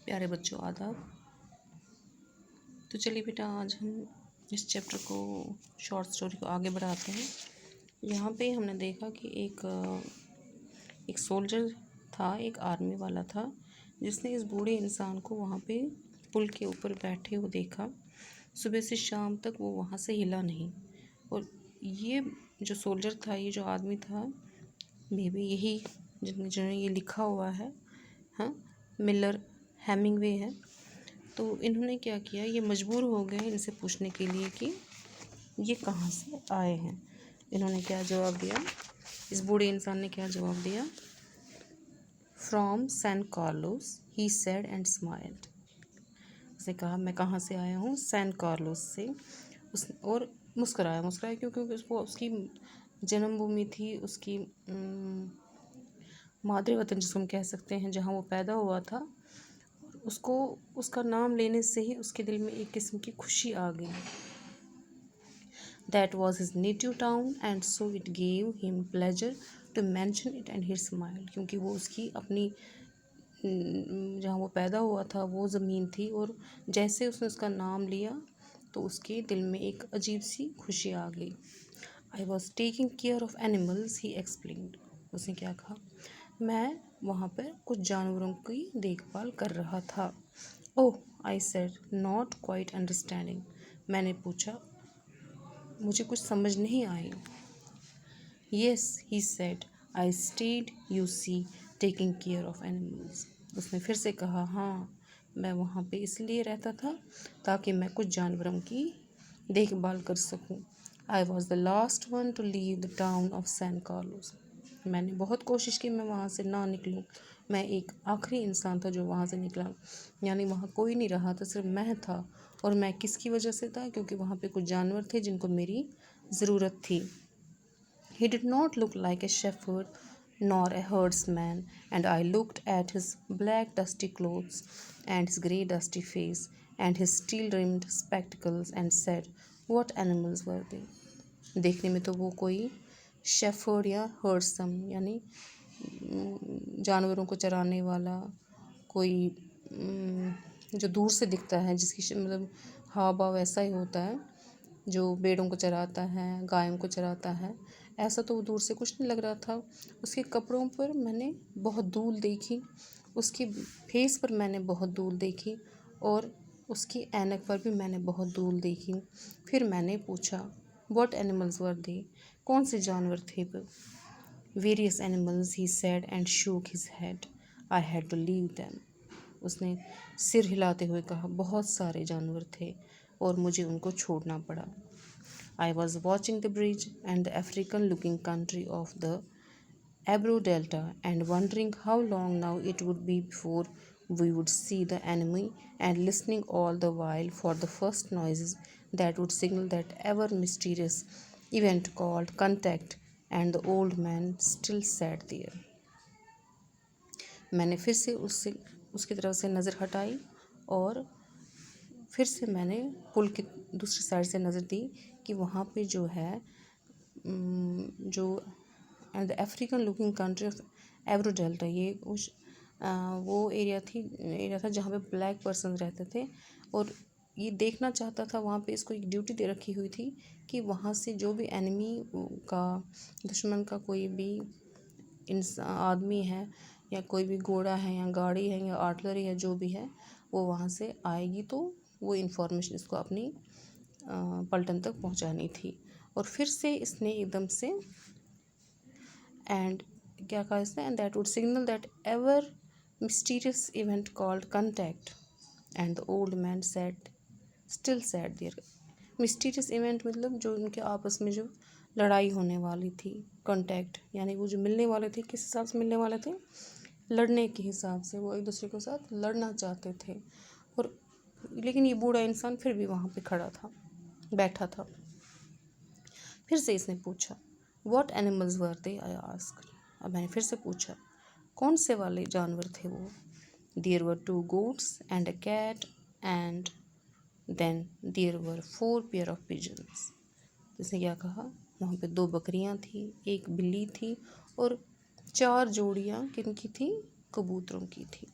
प्यारे बच्चों आदाब। तो चलिए बेटा, आज हम इस चैप्टर को, शॉर्ट स्टोरी को आगे बढ़ाते हैं। यहाँ पे हमने देखा कि एक सोल्जर था, एक आर्मी वाला था, जिसने इस बूढ़े इंसान को वहाँ पे पुल के ऊपर बैठे हुए देखा। सुबह से शाम तक वो वहाँ से हिला नहीं। और ये जो सोल्जर था, ये जो आदमी था, मे बी यही जिन्होंने ये लिखा हुआ है, हाँ, मिलर हेमिंगवे है। तो इन्होंने क्या किया, ये मजबूर हो गए इनसे पूछने के लिए कि ये कहाँ से आए हैं। इन्होंने क्या जवाब दिया, इस बूढ़े इंसान ने क्या जवाब दिया, from San Carlos he said and smiled. उसने कहा मैं कहाँ से आया हूँ, सैन कार्लोस से। और मुस्कुराया क्योंकि उसको उसकी जन्मभूमि थी, उसकी मातृ वतन जिसको हम कह सकते हैं, जहाँ वो पैदा हुआ था। उसको उसका नाम लेने से ही उसके दिल में एक किस्म की खुशी आ गई। That was his native town and so it gave him pleasure to mention it and he smiled। क्योंकि वो उसकी अपनी जहाँ वो पैदा हुआ था वो ज़मीन थी, और जैसे उसने उसका नाम लिया तो उसके दिल में एक अजीब सी खुशी आ गई। I was taking care of animals, he explained। उसने क्या कहा, मैं वहाँ पर कुछ जानवरों की देखभाल कर रहा था। Oh, I said, not quite understanding. मैंने पूछा, मुझे कुछ समझ नहीं आई। Yes, he said, I stayed you see taking care of animals. उसने फिर से कहा, हाँ, मैं वहाँ पे इसलिए रहता था ताकि मैं कुछ जानवरों की देखभाल कर सकूं। I was the last one to leave the town of San Carlos. मैंने बहुत कोशिश की मैं वहाँ से ना निकलूं। मैं एक आखिरी इंसान था जो वहाँ से निकला, यानी वहाँ कोई नहीं रहा था, सिर्फ मैं था। और मैं किसकी वजह से था, क्योंकि वहाँ पे कुछ जानवर थे जिनको मेरी ज़रूरत थी। He did not look like a shepherd nor a herdsman, and I looked at his black dusty clothes and his grey dusty face and his steel-rimmed spectacles and said, what animals were they? देखने में तो वो कोई shepherd या हर्ड्सम यानी जानवरों को चराने वाला कोई जो दूर से दिखता है, जिसकी मतलब हाव भाव ऐसा ही होता है, जो भेड़ों को चराता है, गायों को चराता है, ऐसा तो वो दूर से कुछ नहीं लग रहा था। उसके कपड़ों पर मैंने बहुत धूल देखी, उसके फेस पर मैंने बहुत धूल देखी, और उसकी ऐनक पर भी मैंने बहुत धूल देखी। फिर मैंने पूछा, व्हाट एनिमल्स वर दे? कौन से जानवर थे वो? Various animals, he said and shook his head. I had to leave them. उसने सिर हिलाते हुए कहा, बहुत सारे जानवर थे और मुझे उनको छोड़ना पड़ा। I was watching the bridge and the African-looking country of the Ebro Delta and wondering how long now it would be before we would see the enemy, and listening all the while for the first noises that would signal that ever mysterious event called contact, and the old man still sat there। मैंने फिर से उसकी तरफ से नज़र हटाई और फिर से मैंने पुल की दूसरी साइड से नज़र दी कि वहाँ पे जो है जो and the African looking country of Ebro delta, ये वो एरिया था जहाँ पे ब्लैक पर्सन रहते थे। और ये देखना चाहता था, वहाँ पे इसको एक ड्यूटी दे रखी हुई थी कि वहाँ से जो भी एनिमी का, दुश्मन का कोई भी आदमी है या कोई भी घोड़ा है या गाड़ी है या आर्टिलरी है, जो भी है, वो वहाँ से आएगी तो वो इन्फॉर्मेशन इसको अपनी पलटन तक पहुँचानी थी। और फिर से इसने एकदम से एंड क्या कहा इसने, and that would signal that ever mysterious event called contact, and the old man said still sad there. Mysterious event मतलब जो उनके आपस में जो लड़ाई होने वाली थी, कंटैक्ट यानी वो जो मिलने वाले थे, किस हिसाब से मिलने वाले थे, लड़ने के हिसाब से, वो एक दूसरे के साथ लड़ना चाहते थे। और लेकिन ये बूढ़ा इंसान फिर भी वहाँ पे खड़ा था, बैठा था। फिर से इसने पूछा, what animals were they? I asked. अब मैंने फिर से पूछा, कौन से वाले जानवर थे वो? There were 2 goats and a cat and then there were 4 pair of pigeons. इसने क्या कहा, वहाँ पे 2 बकरियाँ थी, 1 बिल्ली थी और 4 जोड़ियाँ किनकी थी? कबूतरों की थी।